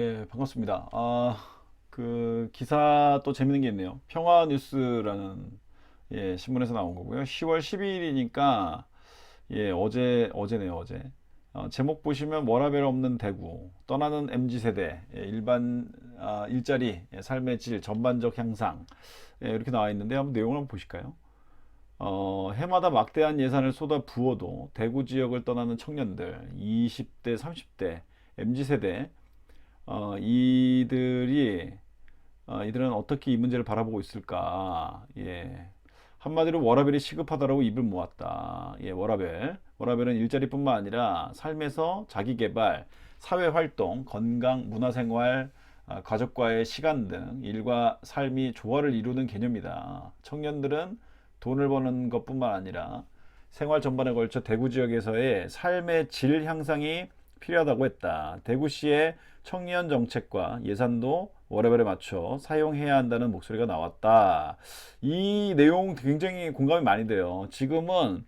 예, 반갑습니다. 그 기사 또 재밌는 게 있네요. 평화뉴스라는 신문에서 나온 거고요. 10월 12일이니까 어제네요, 어제. 제목 보시면 워라밸 없는 대구, 떠나는 MZ세대, 일자리, 삶의 질, 전반적 향상 이렇게 나와 있는데 한번 내용을 한번 보실까요? 해마다 막대한 예산을 쏟아 부어도 대구 지역을 떠나는 청년들, 20대, 30대, MZ세대 이들은 어떻게 이 문제를 바라보고 있을까? 한마디로 워라밸이 시급하다라고 입을 모았다. 워라밸은 일자리뿐만 아니라 삶에서 자기 개발, 사회 활동, 건강, 문화생활, 가족과의 시간 등 일과 삶이 조화를 이루는 개념이다. 청년들은 돈을 버는 것뿐만 아니라 생활 전반에 걸쳐 대구 지역에서의 삶의 질 향상이 필요하다고 했다. 대구시의 청년 정책과 예산도 워라밸에 맞춰 사용해야 한다는 목소리가 나왔다. 이 내용 굉장히 공감이 많이 돼요. 지금은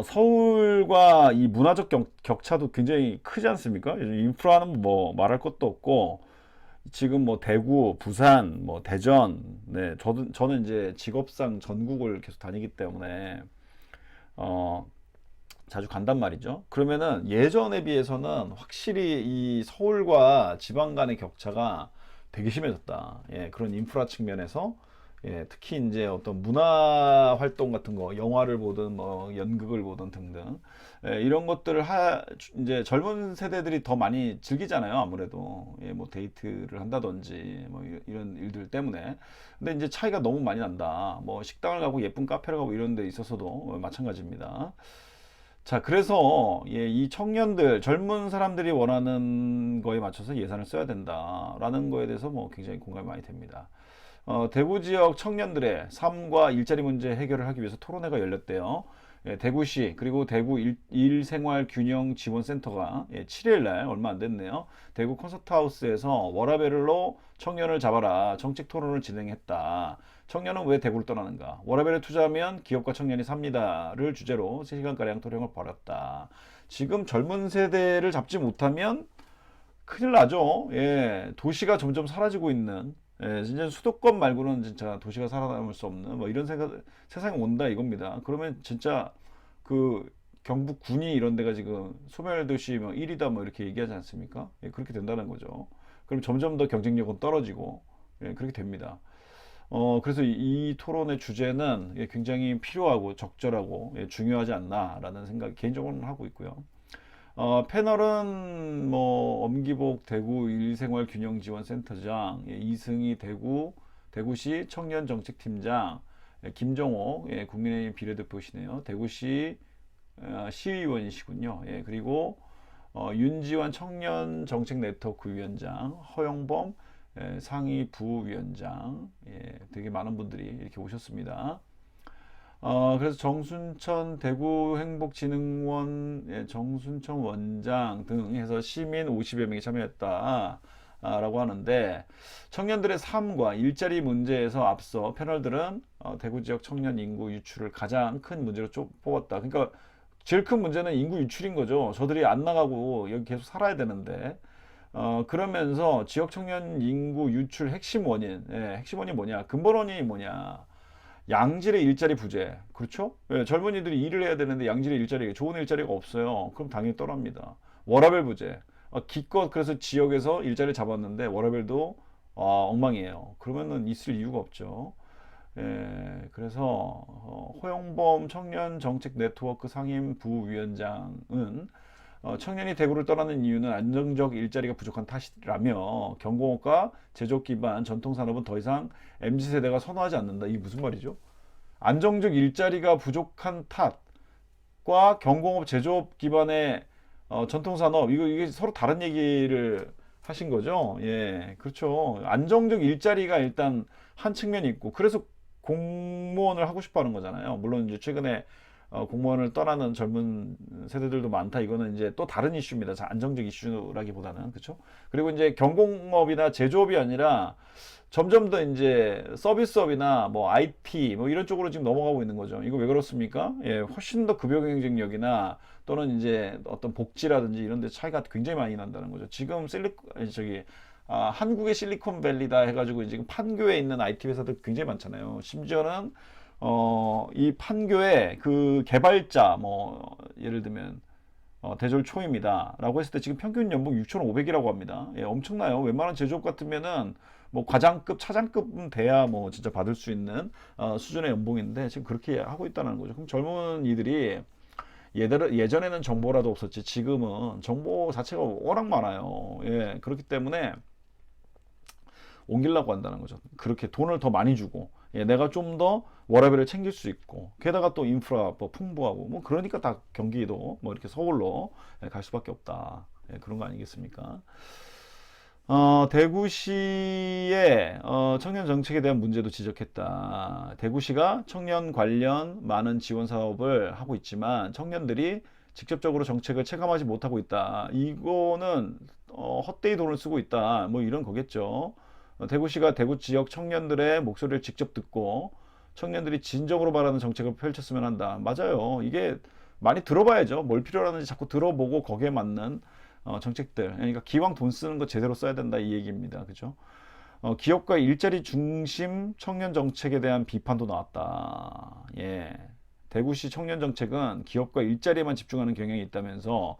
서울과 이 문화적 격차도 굉장히 크지 않습니까? 인프라는 뭐 말할 것도 없고 지금 뭐 대구, 부산, 뭐 대전, 저는 이제 직업상 전국을 계속 다니기 때문에 어, 자주 간단 말이죠. 그러면은 예전에 비해서는 확실히 이 서울과 지방 간의 격차가 되게 심해졌다. 그런 인프라 측면에서 특히 이제 어떤 문화 활동 같은 거, 영화를 보든 뭐 연극을 보든 등등 이런 것들을 이제 젊은 세대들이 더 많이 즐기잖아요. 아무래도 뭐 데이트를 한다든지 뭐 이런 일들 때문에. 근데 이제 차이가 너무 많이 난다. 뭐 식당을 가고 예쁜 카페를 가고 이런 데 있어서도 마찬가지입니다. 자, 그래서 이 청년들, 젊은 사람들이 원하는 거에 맞춰서 예산을 써야 된다라는 거에 대해서 뭐 굉장히 공감이 많이 됩니다. 대구 지역 청년들의 삶과 일자리 문제 해결을 하기 위해서 토론회가 열렸대요. 대구시 그리고 대구 일생활균형지원센터가 7일 날 얼마 안 됐네요. 대구 콘서트하우스에서 워라밸로 청년을 잡아라 정책 토론을 진행했다. 청년은 왜 대구를 떠나는가? 워라밸에 투자하면 기업과 청년이 삽니다를 주제로 3시간가량 토론을 벌였다. 지금 젊은 세대를 잡지 못하면 큰일 나죠. 도시가 점점 사라지고 있는, 진짜 수도권 말고는 진짜 도시가 살아남을 수 없는, 뭐 이런 세상이 온다 이겁니다. 그러면 진짜 그 경북 군이 이런 데가 지금 소멸도시 뭐 1위다 뭐 이렇게 얘기하지 않습니까? 그렇게 된다는 거죠. 그럼 점점 더 경쟁력은 떨어지고, 그렇게 됩니다. 그래서 이 토론의 주제는 굉장히 필요하고 적절하고 중요하지 않나라는 생각 개인적으로는 하고 있고요. 패널은 뭐 엄기복 대구 일생활균형지원센터장, 이승희 대구시 청년정책팀장, 김정호 국민의힘 비례대표시네요. 대구시 시의원이시군요. 그리고 윤지원 청년정책네트워크 위원장, 허영범 상위 부위원장, 되게 많은 분들이 이렇게 오셨습니다. 그래서 정순천 대구행복진흥원 정순천 원장 등 해서 시민 50여 명이 참여했다. 라고 하는데 청년들의 삶과 일자리 문제에서 앞서 패널들은 대구 지역 청년 인구 유출을 가장 큰 문제로 뽑았다. 그러니까 제일 큰 문제는 인구 유출인 거죠. 저들이 안 나가고 여기 계속 살아야 되는데 그러면서 지역 청년 인구 유출 핵심 원인이 뭐냐? 근본원인이 뭐냐? 양질의 일자리 부재. 그렇죠? 젊은이들이 일을 해야 되는데 양질의 일자리, 좋은 일자리가 없어요. 그럼 당연히 떠납니다. 워라밸 부재. 기껏 그래서 지역에서 일자리를 잡았는데 워라밸도 엉망이에요. 그러면은 있을 이유가 없죠. 그래서 허영범 청년 정책 네트워크 상임 부위원장은 청년이 대구를 떠나는 이유는 안정적 일자리가 부족한 탓이라며 경공업과 제조업 기반 전통산업은 더 이상 MZ세대가 선호하지 않는다. 이게 무슨 말이죠? 안정적 일자리가 부족한 탓과 경공업 제조업 기반의 전통산업 이게 서로 다른 얘기를 하신 거죠. 그렇죠. 안정적 일자리가 일단 한 측면이 있고 그래서 공무원을 하고 싶어 하는 거잖아요. 물론 이제 최근에 공무원을 떠나는 젊은 세대들도 많다. 이거는 이제 또 다른 이슈입니다. 안정적 이슈라기보다는 그렇죠. 그리고 이제 경공업이나 제조업이 아니라 점점 더 이제 서비스업이나 뭐 IT 뭐 이런 쪽으로 지금 넘어가고 있는 거죠. 이거 왜 그렇습니까? 예, 훨씬 더 급여 경쟁력이나 또는 이제 어떤 복지라든지 이런 데 차이가 굉장히 많이 난다는 거죠. 지금 한국의 실리콘밸리다 해가지고 지금 판교에 있는 IT 회사들 굉장히 많잖아요. 심지어는 이 판교에 그 개발자 뭐 예를 들면 대졸 초임이다 라고 했을 때 지금 평균 연봉 6,500이라고 합니다. 예, 엄청나요. 웬만한 제조업 같으면은 뭐 과장급, 차장급은 돼야 뭐 진짜 받을 수 있는 수준의 연봉인데 지금 그렇게 하고 있다는 거죠. 그럼 젊은 이들이 예전에는 정보라도 없었지 지금은 정보 자체가 워낙 많아요. 예, 그렇기 때문에 옮기려고 한다는 거죠. 그렇게 돈을 더 많이 주고 예, 내가 좀 더 워라밸을 챙길 수 있고 게다가 또 인프라 뭐 풍부하고 뭐 그러니까 다 경기도 뭐 이렇게 서울로 갈 수밖에 없다. 예, 그런 거 아니겠습니까? 대구시의 청년 정책에 대한 문제도 지적했다. 대구시가 청년 관련 많은 지원 사업을 하고 있지만 청년들이 직접적으로 정책을 체감하지 못하고 있다. 이거는 헛되이 돈을 쓰고 있다. 뭐 이런 거겠죠. 대구시가 대구 지역 청년들의 목소리를 직접 듣고 청년들이 진정으로 바라는 정책을 펼쳤으면 한다. 맞아요. 이게 많이 들어봐야죠. 뭘 필요로 하는지 자꾸 들어보고 거기에 맞는 정책들. 그러니까 기왕 돈 쓰는 거 제대로 써야 된다 이 얘기입니다. 그죠? 기업과 일자리 중심 청년 정책에 대한 비판도 나왔다. 예. 대구시 청년 정책은 기업과 일자리에만 집중하는 경향이 있다면서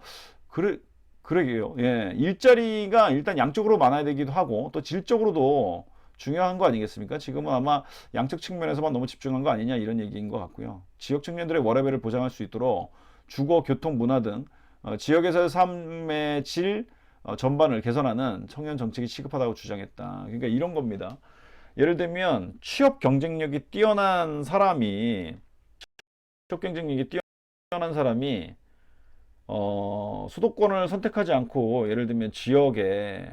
그러게요. 예. 일자리가 일단 양쪽으로 많아야 되기도 하고 또 질적으로도 중요한 거 아니겠습니까? 지금은 아마 양적 측면에서만 너무 집중한 거 아니냐 이런 얘기인 것 같고요. 지역 청년들의 워라밸을 보장할 수 있도록 주거, 교통, 문화 등 지역에서의 삶의 질 전반을 개선하는 청년 정책이 시급하다고 주장했다. 그러니까 이런 겁니다. 예를 들면 취업 경쟁력이 뛰어난 사람이 수도권을 선택하지 않고 예를 들면 지역에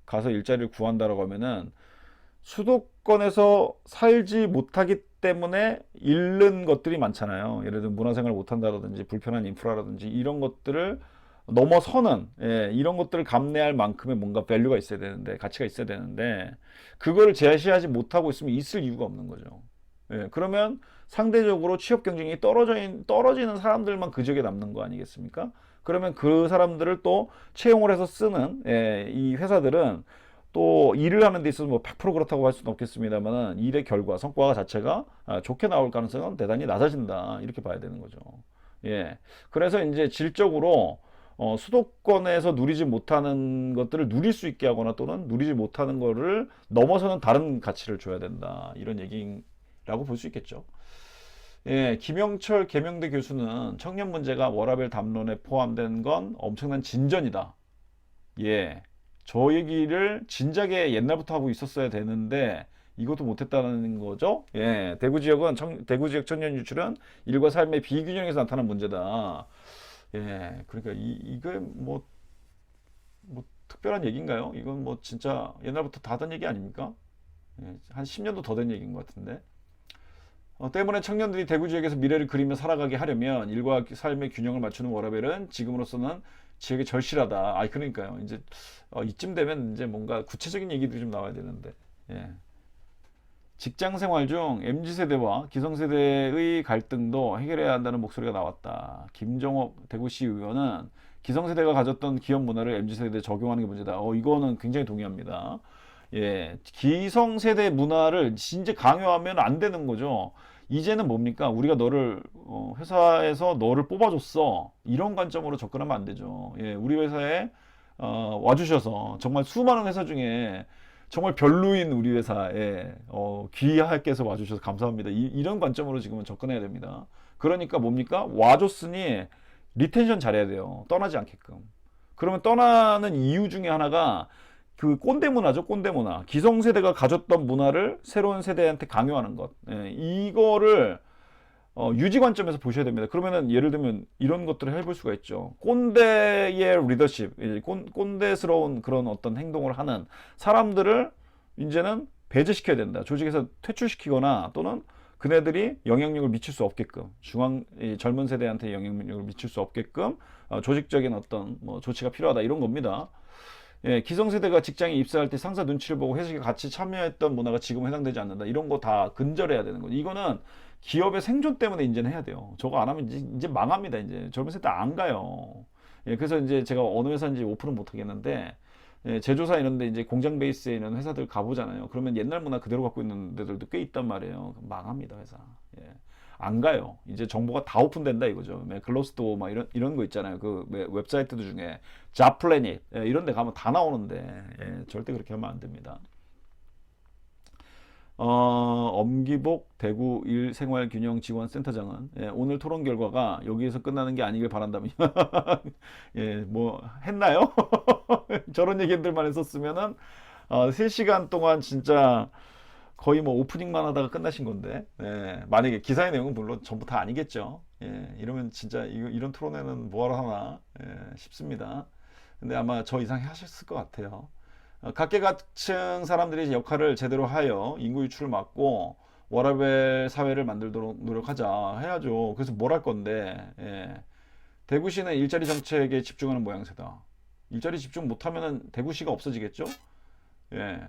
가서 일자리를 구한다라고 하면은 수도권에서 살지 못하기 때문에 잃는 것들이 많잖아요. 예를 들면 문화생활 못한다라든지 불편한 인프라라든지 이런 것들을 넘어서는 이런 것들을 감내할 만큼의 뭔가 밸류가 있어야 되는데 가치가 있어야 되는데 그걸 제시하지 못하고 있으면 있을 이유가 없는 거죠. 그러면 상대적으로 취업 경쟁이 떨어지는 사람들만 그 지역에 남는 거 아니겠습니까? 그러면 그 사람들을 또 채용을 해서 쓰는 이 회사들은 또 일을 하는 데 있어서 뭐 100% 그렇다고 할 수는 없겠습니다만 일의 결과, 성과가 자체가 좋게 나올 가능성은 대단히 낮아진다. 이렇게 봐야 되는 거죠. 예. 그래서 이제 질적으로 수도권에서 누리지 못하는 것들을 누릴 수 있게 하거나 또는 누리지 못하는 거를 넘어서는 다른 가치를 줘야 된다. 이런 얘기라고 볼 수 있겠죠. 예, 김영철 계명대 교수는 청년 문제가 워라밸 담론에 포함된 건 엄청난 진전이다. 예. 저 얘기를 진작에 옛날부터 하고 있었어야 되는데 이것도 못했다는 거죠. 예, 대구 지역 청년 유출은 일과 삶의 비균형에서 나타난 문제다. 예, 그러니까 이게 뭐 특별한 얘기인가요? 이건 뭐 진짜 옛날부터 다 하던 얘기 아닙니까? 예, 한 10년도 더 된 얘기인 것 같은데. 때문에 청년들이 대구 지역에서 미래를 그리며 살아가게 하려면 일과 삶의 균형을 맞추는 워라밸은 지금으로서는 지역에 절실하다. 그러니까요. 이제 이쯤 되면 이제 뭔가 구체적인 얘기들이 좀 나와야 되는데. 예. 직장 생활 중 MZ세대와 기성세대의 갈등도 해결해야 한다는 목소리가 나왔다. 김정옥 대구시 의원은 기성세대가 가졌던 기업 문화를 MZ세대에 적용하는 게 문제다. 이거는 굉장히 동의합니다. 예, 기성세대 문화를 진짜 강요하면 안 되는 거죠. 이제는 뭡니까? 우리가 너를 회사에서 너를 뽑아줬어. 이런 관점으로 접근하면 안 되죠. 예, 우리 회사에 와주셔서 정말 수많은 회사 중에 정말 별로인 우리 회사에 귀하게 해서 와주셔서 감사합니다. 이런 관점으로 지금은 접근해야 됩니다. 그러니까 뭡니까? 와줬으니 리텐션 잘해야 돼요. 떠나지 않게끔. 그러면 떠나는 이유 중에 하나가 그 꼰대 문화죠. 꼰대 문화. 기성세대가 가졌던 문화를 새로운 세대한테 강요하는 것. 이거를 유지 관점에서 보셔야 됩니다. 그러면은 예를 들면 이런 것들을 해볼 수가 있죠. 꼰대의 리더십, 꼰대스러운 그런 어떤 행동을 하는 사람들을 이제는 배제시켜야 된다. 조직에서 퇴출시키거나 또는 그네들이 영향력을 미칠 수 없게끔 이 젊은 세대한테 영향력을 미칠 수 없게끔 조직적인 어떤 뭐 조치가 필요하다 이런 겁니다. 예, 기성세대가 직장에 입사할 때 상사 눈치를 보고 회식에 같이 참여했던 문화가 지금 해당되지 않는다. 이런 거 다 근절해야 되는 거죠. 이거는 기업의 생존 때문에 이제는 해야 돼요. 저거 안 하면 이제 망합니다. 이제 젊은 세대 안 가요. 예, 그래서 이제 제가 어느 회사인지 오픈은 못 하겠는데, 예, 제조사 이런데 이제 공장 베이스에 있는 회사들 가보잖아요. 그러면 옛날 문화 그대로 갖고 있는 데들도 꽤 있단 말이에요. 망합니다, 회사. 예. 안 가요. 이제 정보가 다 오픈된다 이거죠. 글로스도 막 이런 거 있잖아요. 그 웹사이트들 중에 잡플래닛 이런 데 가면 다 나오는데 예, 절대 그렇게 하면 안 됩니다. 엄기복 대구 일생활균형지원센터장은 예, 오늘 토론 결과가 여기에서 끝나는 게 아니길 바란다며. 예, 뭐 했나요? 저런 얘기들만 했었으면은 3시간 동안 진짜 거의 뭐 오프닝만 하다가 끝나신 건데, 예, 만약에 기사의 내용은 물론 전부 다 아니겠죠. 예, 이러면 진짜 이런 토론회는 뭐하러 하나 싶습니다. 근데 아마 저 이상 하셨을 것 같아요. 각계각층 사람들이 역할을 제대로 하여 인구 유출을 막고 워라밸 사회를 만들도록 노력하자 해야죠. 그래서 뭘 할 건데, 예. 대구시는 일자리 정책에 집중하는 모양새다. 일자리 집중 못하면 대구시가 없어지겠죠? 예.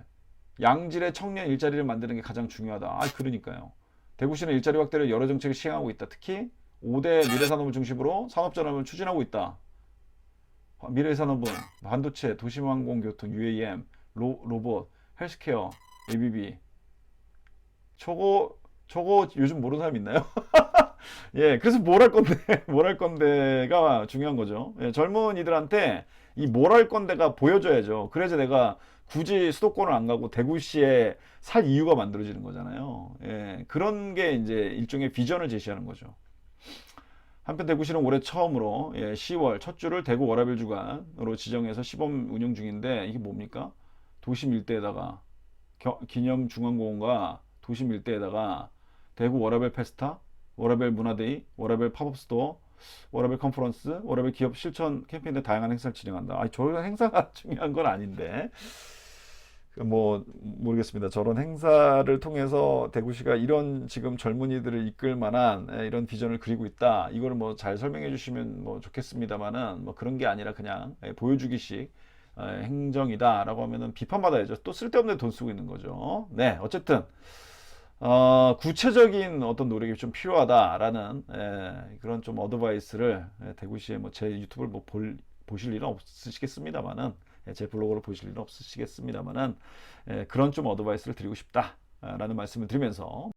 양질의 청년 일자리를 만드는 게 가장 중요하다. 그러니까요. 대구시는 일자리 확대를 여러 정책을 시행하고 있다. 특히 5대 미래산업을 중심으로 산업전환을 추진하고 있다. 미래산업은 반도체, 도시항공교통, UAM, 로봇, 헬스케어, ABB. 저거 요즘 모르는 사람 있나요? 예, 그래서 뭘 할 건데, 뭘 할 건데가 중요한 거죠. 예, 젊은이들한테 이 뭘 할 건데가 보여줘야죠. 그래서 내가 굳이 수도권을 안 가고 대구시에 살 이유가 만들어지는 거잖아요. 예, 그런 게 이제 일종의 비전을 제시하는 거죠. 한편 대구시는 올해 처음으로 10월 첫 주를 대구 워라밸 주간으로 지정해서 시범 운영 중인데 이게 뭡니까? 도심 일대에다가 기념중앙공원과 도심 일대에다가 대구 워라밸 페스타, 워라밸 문화데이, 워라밸 팝업 스토어, 워라밸 컨퍼런스, 워라밸 기업 실천 캠페인 등 다양한 행사를 진행한다. 저런 행사가 중요한 건 아닌데. 뭐 모르겠습니다. 저런 행사를 통해서 대구시가 이런 지금 젊은이들을 이끌 만한 이런 비전을 그리고 있다. 이걸 뭐 잘 설명해 주시면 뭐 좋겠습니다만은 뭐 그런 게 아니라 그냥 보여주기식 행정이다라고 하면은 비판받아야죠. 또 쓸데없는 돈 쓰고 있는 거죠. 네, 어쨌든 구체적인 어떤 노력이 좀 필요하다라는 그런 좀 어드바이스를 대구시에 뭐 제 유튜브를 뭐 보실 일은 없으시겠습니다만은 제 블로그를 보실 일은 없으시겠습니다만은 그런 좀 어드바이스를 드리고 싶다라는 말씀을 드리면서